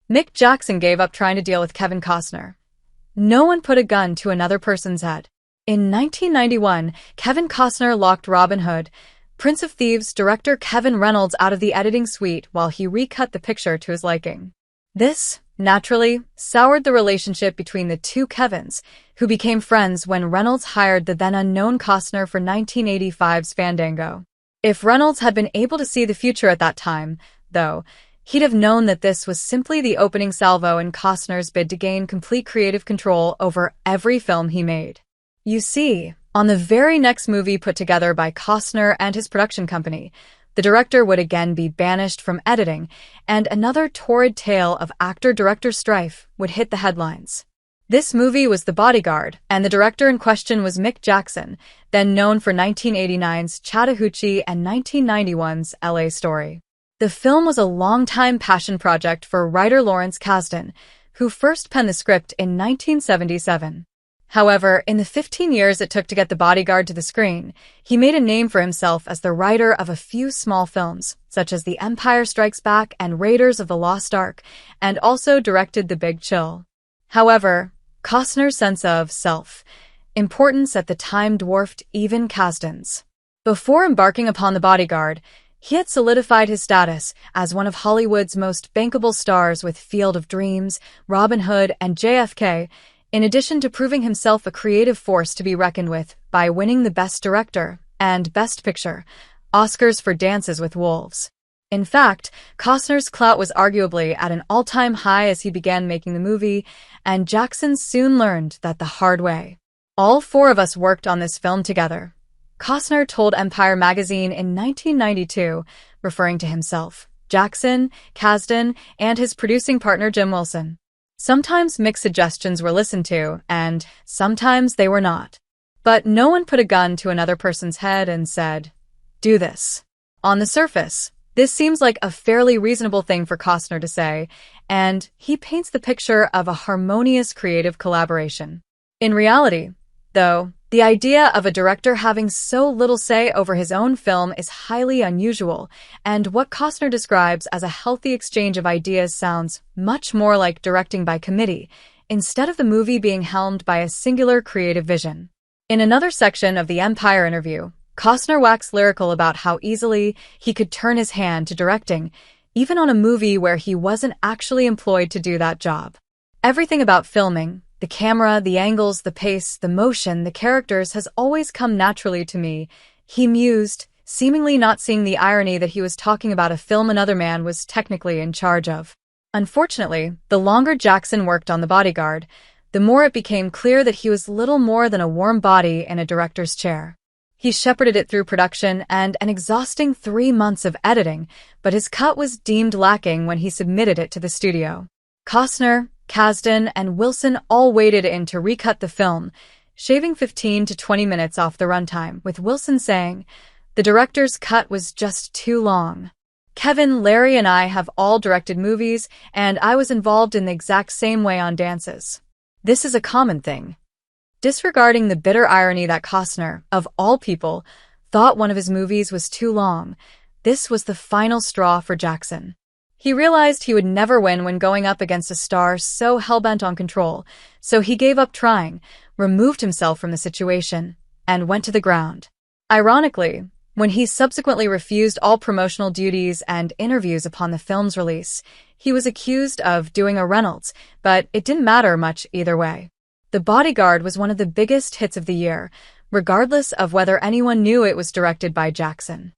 Mick Jackson gave up trying to deal with Kevin Costner. No one put a gun to another person's head. In 1991, Kevin Costner locked Robin Hood, Prince of Thieves director Kevin Reynolds out of the editing suite while he recut the picture to his liking. This, naturally, soured the relationship between the two Kevins, who became friends when Reynolds hired the then-unknown Costner for 1985's Fandango. If Reynolds had been able to see the future at that time, though, he'd have known that this was simply the opening salvo in Costner's bid to gain complete creative control over every film he made. You see, on the very next movie put together by Costner and his production company, the director would again be banished from editing, and another torrid tale of actor-director strife would hit the headlines. This movie was The Bodyguard, and the director in question was Mick Jackson, then known for 1989's Chattahoochee and 1991's LA Story. The film was a long-time passion project for writer Lawrence Kasdan, who first penned the script in 1977. However, in the 15 years it took to get The Bodyguard to the screen, he made a name for himself as the writer of a few small films, such as The Empire Strikes Back and Raiders of the Lost Ark, and also directed The Big Chill. However, Costner's sense of self-importance at the time dwarfed even Kasdan's. Before embarking upon The Bodyguard, he had solidified his status as one of Hollywood's most bankable stars with Field of Dreams, Robin Hood, and JFK, in addition to proving himself a creative force to be reckoned with by winning the Best Director and Best Picture Oscars for Dances with Wolves. In fact, Costner's clout was arguably at an all-time high as he began making the movie, and Jackson soon learned that the hard way. All four of us worked on this film together, Costner told Empire magazine in 1992, referring to himself, Jackson, Kasdan, and his producing partner Jim Wilson. Sometimes Mick's suggestions were listened to, and sometimes they were not. But no one put a gun to another person's head and said, "Do this." On the surface, this seems like a fairly reasonable thing for Costner to say, and he paints the picture of a harmonious creative collaboration. In reality, though, the idea of a director having so little say over his own film is highly unusual, and what Costner describes as a healthy exchange of ideas sounds much more like directing by committee, instead of the movie being helmed by a singular creative vision. In another section of the Empire interview, Costner waxed lyrical about how easily he could turn his hand to directing, even on a movie where he wasn't actually employed to do that job. Everything about filming, the camera, the angles, the pace, the motion, the characters has always come naturally to me, he mused, seemingly not seeing the irony that he was talking about a film another man was technically in charge of. Unfortunately, the longer Jackson worked on The Bodyguard, the more it became clear that he was little more than a warm body in a director's chair. He shepherded it through production and an exhausting 3 months of editing, but his cut was deemed lacking when he submitted it to the studio. Costner, Kasdan, and Wilson all waded in to recut the film, shaving 15 to 20 minutes off the runtime, with Wilson saying, "The director's cut was just too long." Kevin, Larry, and I have all directed movies, and I was involved in the exact same way on Dances. This is a common thing. Disregarding the bitter irony that Costner, of all people, thought one of his movies was too long, this was the final straw for Jackson. He realized he would never win when going up against a star so hell-bent on control, so he gave up trying, removed himself from the situation, and went to the ground. Ironically, when he subsequently refused all promotional duties and interviews upon the film's release, he was accused of doing a Reynolds, but it didn't matter much either way. The Bodyguard was one of the biggest hits of the year, regardless of whether anyone knew it was directed by Jackson.